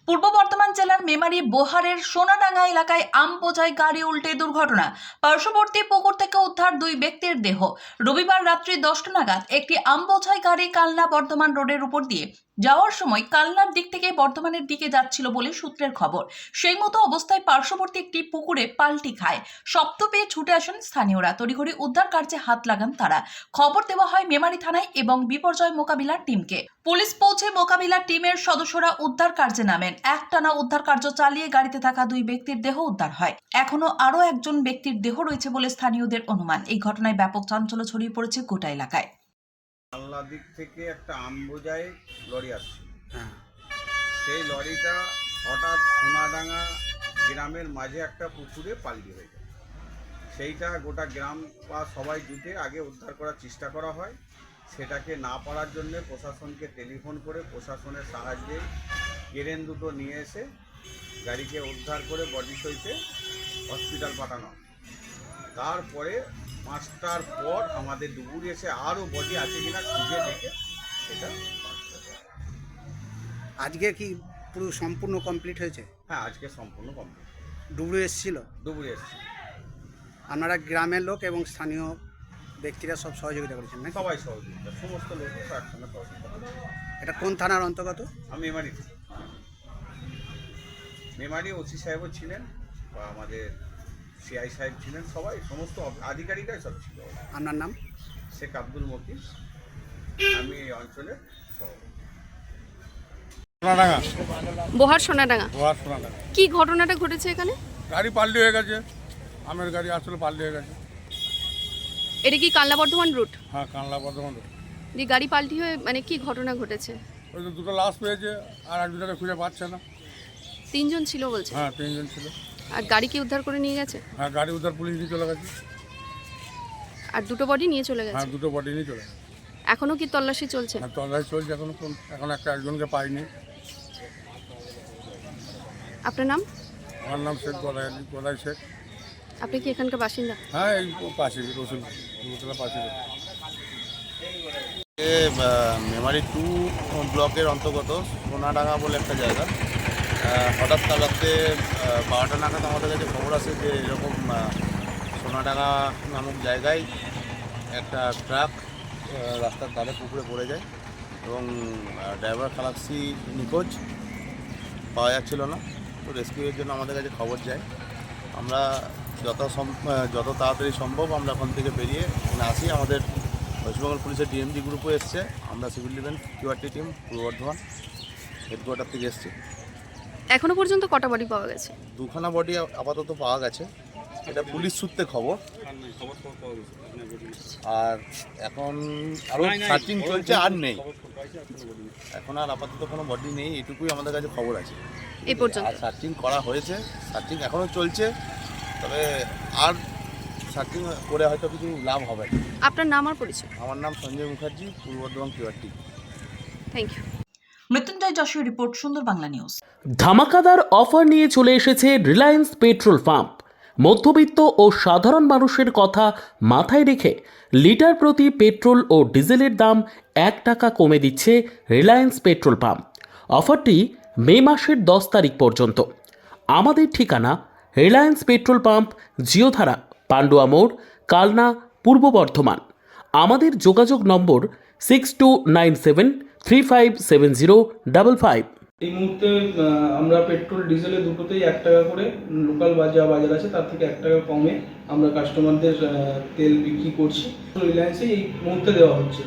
পূর্ব বর্ধমান জেলার মেমারি বোহারের সোনাডাঙ্গা এলাকায় আম বোঝাই গাড়ি উল্টে দুর্ঘটনা। পার্শ্ববর্তী পুকুর থেকে উদ্ধার দুই ব্যক্তির দেহ। রবিবার রাত্রি 10টা নাগাদ একটি আম বোঝাই গাড়ি কালনা বর্ধমান রোডের উপর দিয়ে যাওয়ার সময় কালনার দিক থেকে বর্ধমানের দিকে যাচ্ছিল বলে সূত্রের খবর। সেই মতো অবস্থায় পার্শ্ববর্তী একটি পুকুরে পাল্টি খায়। শব্দ পেয়ে ছুটে আসেন স্থানীয়রা। তড়িঘড়ি উদ্ধার কার্যে হাত লাগান তারা। খবর দেওয়া হয় মেমারি থানায় এবং বিপর্যয় মোকাবিলার টিমকে। পুলিশ পৌঁছে মোকাবিলার টিমের সদস্যরা উদ্ধার কার্যে নামেন। একটানা উদ্ধার কার্য চালিয়ে গাড়িতে থাকা দুই ব্যক্তির দেহ উদ্ধার হয়। এখনো আরো একজন ব্যক্তির দেহ রয়েছে বলে স্থানীয়দের অনুমান। এই ঘটনায় ব্যাপক চাঞ্চল্য ছড়িয়ে পড়েছে গোটা এলাকায়। কালনা দিক থেকে একটা আম বোঝাই লরি আসছে। সেই লরিটা হঠাৎ সোনাডাঙ্গা গ্রামের মাঝে একটা পুকুরে পাল্টি হয়ে যায়। সেইটা গোটা গ্রাম বা সবাই জুটে আগে উদ্ধার করার চেষ্টা করা হয়। সেটাকে না পারার জন্য প্রশাসনকে টেলিফোন করে প্রশাসনের সাহায্যে ক্রেন দুটো নিয়ে এসে গাড়িকে উদ্ধার করে বডি সহিতে হসপিটাল পাঠানো। তারপরে 5টার পর আমাদের ডুবুরি এসে আরও বডি আছে কিনা খুঁজে দেখে সেটা আজকে কি পুরো সম্পূর্ণ কমপ্লিট হয়েছে? হ্যাঁ, আজকে সম্পূর্ণ কমপ্লিট। ডুবুরি এসেছিল? ডুবুরি এসেছি। আপনারা গ্রামের লোক এবং স্থানীয় ব্যক্তিরা সব সহযোগিতা করেছেন না? সবাই সহযোগিতা, সমস্ত লোক একসঙ্গে সহযোগিতা। এটা কোন থানার অন্তর্গত? আমি মেমারি ওসি সাহেবও ছিলেন বা আমাদের সিআই সাহেব ছিলেন, সবাই সমস্ত আধিকারিকরাই সব ছিল। আপনার নাম? শেখ আব্দুল মকিস, আমি এই অঞ্চলের সভাপতি। সোনাডাঙ্গা, বোহার সোনাডাঙ্গা। বোহার সোনাডাঙ্গা। কি ঘটনাটা ঘটেছে এখানে? গাড়ি পাল্টি হয়ে গেছে, আমের গাড়ি আসলে পাল্টি হয়ে গেছে। এটা কি কালনা বর্ধমান রুট? হ্যাঁ, কানলা বর্ধমান। যে গাড়ি পাল্টি হয়ে মানে কি ঘটনা ঘটেছে? ওই তো দুটো লাশ পেয়েছে, আর একজনকে খুঁজে পাচ্ছে না। 3 জন ছিল বলছে? হ্যাঁ, 3 জন ছিল। আর গাড়ি কি উদ্ধার করে নিয়ে গেছে? হ্যাঁ, গাড়ি উদ্ধার পুলিশ নিয়ে চলে গেছে। আর দুটো বডি নিয়ে চলে হ্যাঁ, গেছে? দুটো বডি নিয়ে চলে গেছে। এখনো কি তল্লাশি চলছে? হ্যাঁ, তল্লাশি চলছে, এখন একজনকে পাইনি। আপনার নাম? আমার নাম শেখ গদাই শেখ। আপনি কি এখানকার বাসিন্দা? হ্যাঁ, এই পাশে রসুলতলা পাশে। মেমারি 2 ব্লকের অন্তর্গত সোনাডাঙ্গা বলে একটা জায়গা। হঠাৎ কাল রাত্রে 12টা নাগাদ আমাদের কাছে খবর আসে যে এরকম সোনাডাঙ্গা নামক জায়গায় একটা ট্রাক রাস্তার ধারে পুকুরে পড়ে যায় এবং ড্রাইভার খালাসি নিখোঁজ, পাওয়া যাচ্ছিল না। তো রেস্কিউয়ের জন্য আমাদের কাছে খবর যায়। আমরা যত তাড়াতাড়ি সম্ভব আমরা ওখান থেকে বেরিয়ে এখানে আসি। আমাদের ওয়েস্টবেঙ্গল পুলিশের ডিএমজি গ্রুপও এসছে, আমরা সিভিল ডিফেন্স কিউআরটি টিম পূর্ব বর্ধমান হেডকোয়ার্টার থেকে এসছি। এখনো পর্যন্ত কটা বডি পাওয়া গেছে? 2খানা বডি আপাতত পাওয়া গেছে, এটা পুলিশ সূত্রে খবর। আর এখন আরও সার্চিং চলছে, আর নেই এখন, আর আপাতত কোনো বডি নেই, এটুকুই আমাদের কাছে খবর আছে এই পর্যন্ত। আর সার্চিং করা হয়েছে, সার্চিং এখনও চলছে, তবে আর সার্চিং করে হয়তো কিছু লাভ হবে। আপনার নাম আর পরিচয়? আমার নাম Sanjay Mukherjee, Purba Bardhaman QRT. Thank you. Mrityunjay Jessore report, Sundar Bangla news. ধামাকাদার offer নিয়ে চলে এসেছে রিলায়েন্স পেট্রোল পাম্প। মধ্যবিত্ত ও সাধারণ মানুষের কথা মাথায় রেখে লিটার প্রতি পেট্রোল ও ডিজেলের দাম 1 টাকা কমে দিচ্ছে রিলায়েন্স পেট্রোল পাম্প। অফারটি মে মাসের 10 তারিখ পর্যন্ত। আমাদের ঠিকানা রিলায়েন্স পেট্রোল পাম্প, জিওধারা, পান্ডুয়া মোড়, কালনা, পূর্ব বর্ধমান। আমাদের যোগাযোগ নম্বর 6297357055। এই মুহূর্তে আমরা পেট্রোল ডিজেলে দুটোতেই 1 টাকা করে, লোকাল বাজার আছে তার থেকে 1 টাকা কমে আমরা কাস্টমারদের তেল বিক্রি করছি। রিলায়েন্সে এই মুহূর্তে দেওয়া হচ্ছে।